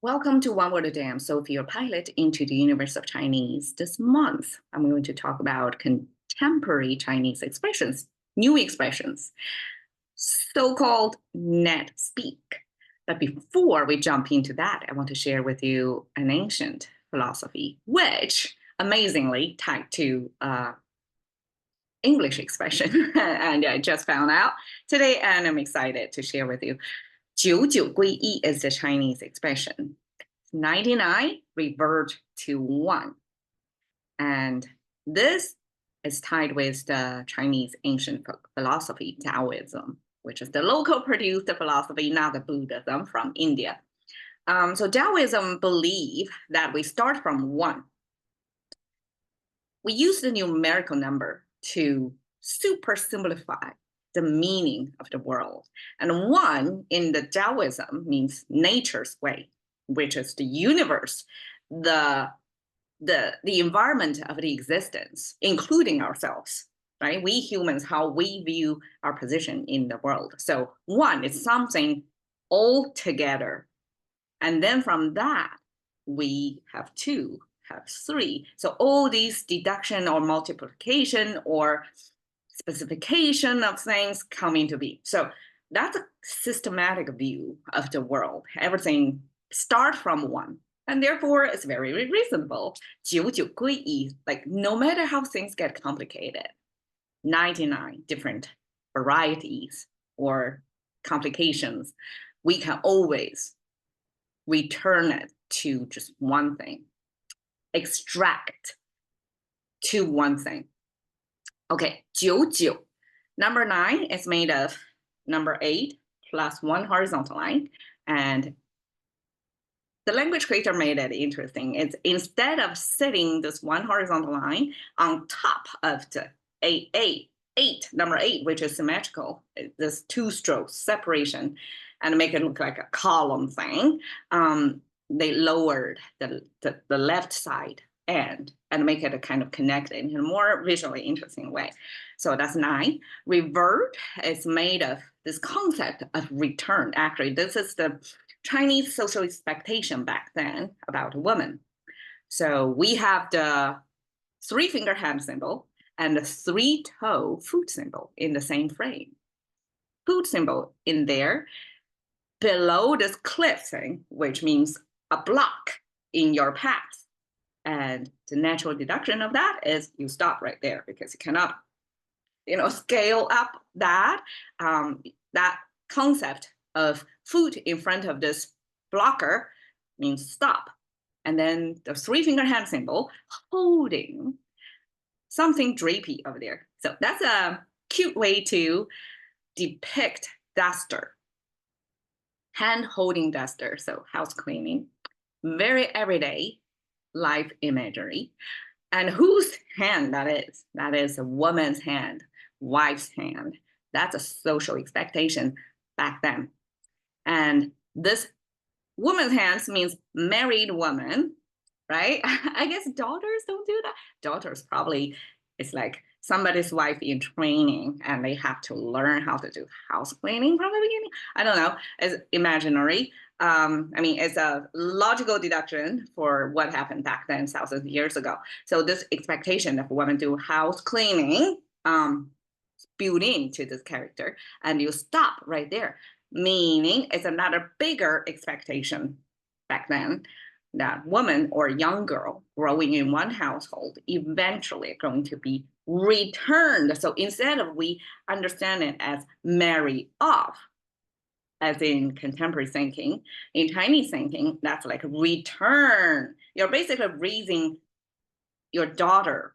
Welcome to One Word a Day. I'm Sophie, your pilot into the universe of Chinese. This month, I'm going to talk about contemporary Chinese expressions, new expressions, so-called net speak. But before we jump into that, I want to share with you an ancient philosophy, which amazingly tied to English expression, and I just found out today, and I'm excited to share with you. 九九归一 is the Chinese expression. 99 revert to 1. And this is tied with the Chinese ancient philosophy, Taoism, which is the local produced philosophy, not the Buddhism from India. So Taoism believe that we start from 1. We use the numerical number to super simplify the meaning of the world. And 1 in the Taoism means nature's way, which is the universe, the environment of the existence, including ourselves, right? We humans, how we view our position in the world. So 1 is something all together. And then from that, we have 2, have 3. So all these deduction or multiplication or specification of things come into being. So that's a systematic view of the world. Everything start from 1. And therefore, it's very reasonable. 九九归一, like no matter how things get complicated, 99 different varieties or complications, we can always return it to just one thing, extract to one thing. Okay, 99. Number 9 is made of number 8 plus 1 horizontal line. And the language creator made it interesting. It's instead of setting this 1 horizontal line on top of the number 8, which is symmetrical, this 2 strokes separation, and make it look like a column thing, they lowered the left side and make it a kind of connected in a more visually interesting way. So that's 9. Revert is made of this concept of return. Actually, this is the Chinese social expectation back then about a woman. So we have the 3-finger hand symbol and the 3-toe foot symbol in the same frame. Foot symbol in there below this cliff thing, which means a block in your path. And the natural deduction of that is you stop right there because you cannot, scale up that concept of foot in front of this blocker means stop. And then the 3-finger hand symbol holding something drapey over there. So that's a cute way to depict duster. Hand holding duster, so house cleaning, very everyday life imagery. And whose hand that is? That is a woman's hand, wife's hand. That's a social expectation back then. And this woman's hands means married woman, right? I guess daughters don't do that. Daughters probably, it's like somebody's wife in training and they have to learn how to do house cleaning from the beginning. I don't know, it's imaginary. It's a logical deduction for what happened back then, thousands of years ago. So this expectation of women do house cleaning built into this character, and you stop right there, meaning it's another bigger expectation back then that woman or young girl growing in one household eventually are going to be returned. So instead of we understand it as marry off, as in contemporary thinking, in Chinese thinking, that's like return. You're basically raising your daughter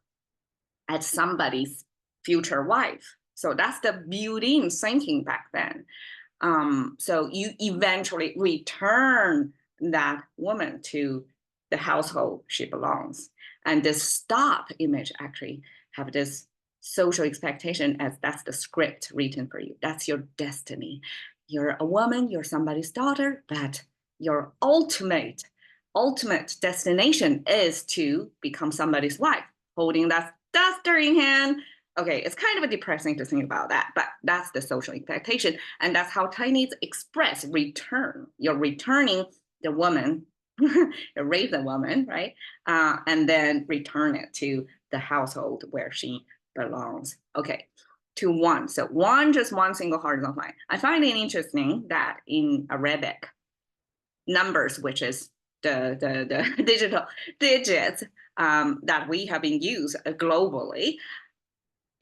as somebody's future wife. So that's the built-in thinking back then. So you eventually return that woman to the household she belongs. And this stop image actually have this social expectation as that's the script written for you. That's your destiny. You're a woman, you're somebody's daughter, but your ultimate destination is to become somebody's wife, holding that duster in hand. Okay, it's kind of depressing to think about that, but that's the social expectation. And that's how Chinese express return. You're returning the woman raise the woman, right? And then return it to the household where she belongs. Okay, to one. So one, just one single horizontal line. I find it interesting that in Arabic, numbers, which is the digital digits that we have been used globally,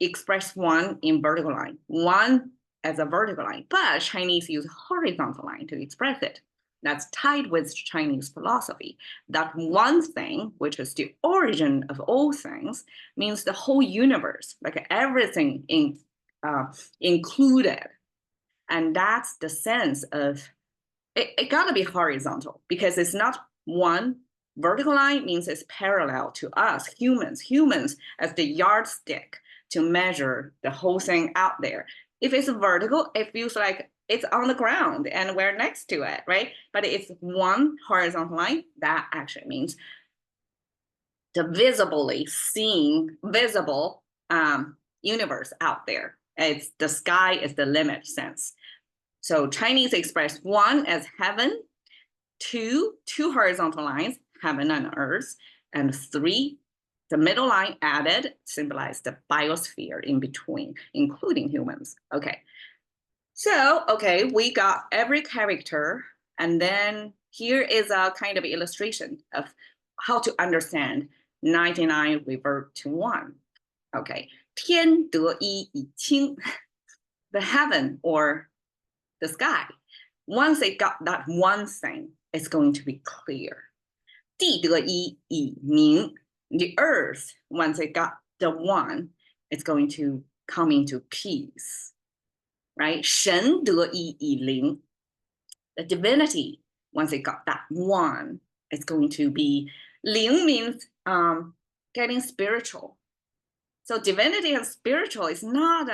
express one in vertical line, one as a vertical line, but Chinese use horizontal line to express it. That's tied with Chinese philosophy. That one thing, which is the origin of all things, means the whole universe, like everything included. And that's the sense of, it gotta be horizontal because it's not one. Vertical line means it's parallel to us, humans as the yardstick to measure the whole thing out there. If it's vertical, it feels like it's on the ground and we're next to it, right? But it's one horizontal line, that actually means the visibly seen, visible universe out there. It's the sky is the limit sense. So Chinese express one as heaven, two horizontal lines, heaven and earth, and three, the middle line added symbolize the biosphere in between, including humans. Okay. So, okay, we got every character, and then here is a kind of illustration of how to understand 99 revert to one. Okay, 天得一以清, the heaven or the sky. Once they got that one thing, it's going to be clear. 地得一以明, the earth, once it got the one, it's going to come into peace, right? 神得一以灵, the divinity, once it got that one, it's going to be, 灵 means getting spiritual. So divinity and spiritual is not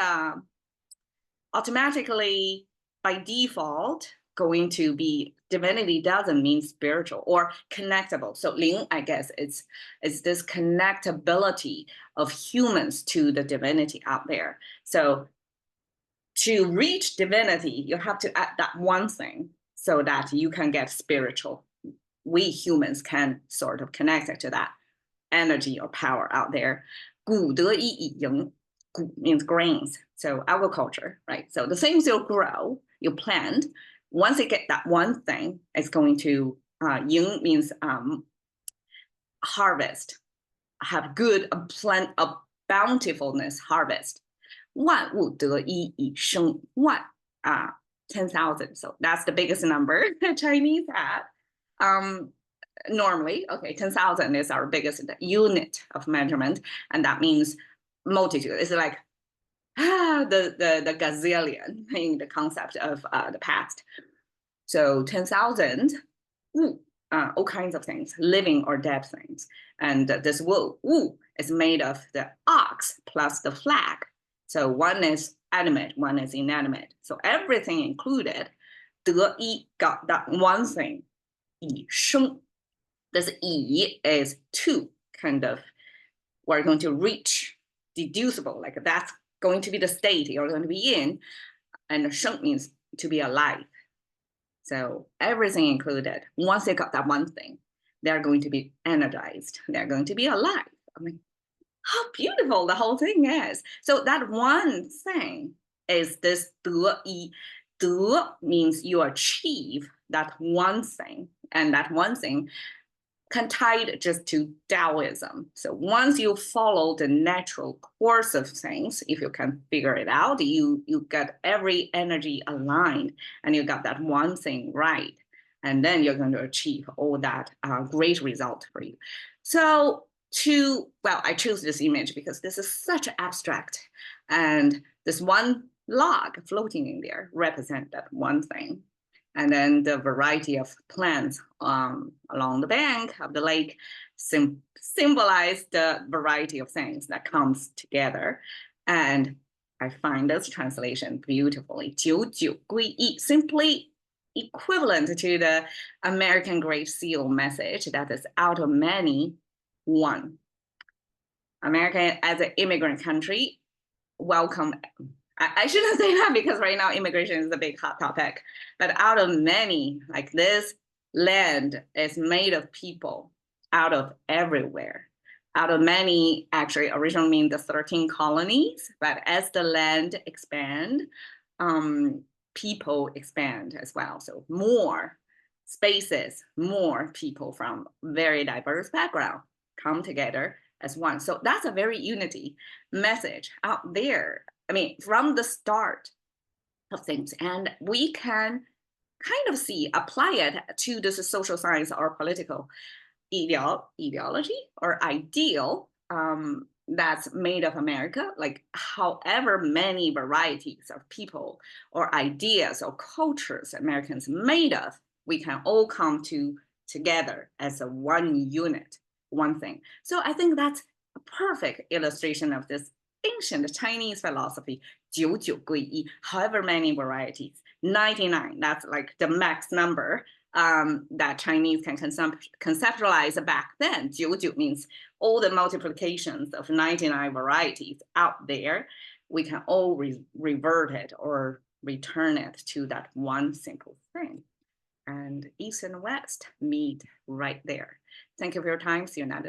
automatically by default going to be, divinity doesn't mean spiritual or connectable. So 灵, I guess, it's this connectability of humans to the divinity out there. So to reach divinity, you have to add that one thing so that you can get spiritual. We humans can sort of connect it to that energy or power out there. 谷得一以盈, 谷 means grains, so agriculture, right? So the things you grow, you plant, once you get that one thing, it's going to, 盈 means harvest, have good, a bountifulness harvest. 万物得一以生, 万 10,000. So that's the biggest number the Chinese have. Normally, okay, 10,000 is our biggest unit of measurement, and that means multitude. It's like the gazillion in the concept of the past. So 10,000, all kinds of things, living or dead things. And this wu is made of the ox plus the flag. So one is animate, one is inanimate. So everything included, 得一 got that one thing, 以生. This 以 is to, kind of, we're going to reach, deducible, like that's going to be the state you're going to be in. And 生 means to be alive. So everything included, once they got that one thing, they're going to be energized. They're going to be alive. I mean, how beautiful the whole thing is. So that one thing is this 得一. 得 means you achieve that one thing, and that one thing can tie it just to Taoism. So once you follow the natural course of things, if you can figure it out, you got every energy aligned and you got that one thing right. And then you're going to achieve all that great result for you. So I choose this image because this is such abstract. And this one log floating in there represents that one thing. And then the variety of plants along the bank of the lake symbolize the variety of things that comes together. And I find this translation beautifully. 九九归一, simply equivalent to the American Great Seal message that is out of many, one. America as an immigrant country, welcome. I shouldn't say that because right now immigration is a big hot topic, but out of many like this, land is made of people out of everywhere, out of many, actually originally mean the 13 colonies, but as the land expand, people expand as well. So more spaces, more people from very diverse background come together as one. So that's a very unity message out there. I mean, from the start of things, and we can kind of see, apply it to the social science or political ideology or ideal that's made of America, like however many varieties of people or ideas or cultures Americans made of, we can all come together as a one unit, one thing. So I think that's a perfect illustration of this ancient Chinese philosophy, 九九归一, however many varieties, 99, that's like the max number that Chinese can conceptualize back then. 九九 means all the multiplications of 99 varieties out there. We can all revert it or return it to that one simple thing. And East and West meet right there. Thank you for your time. See you another time.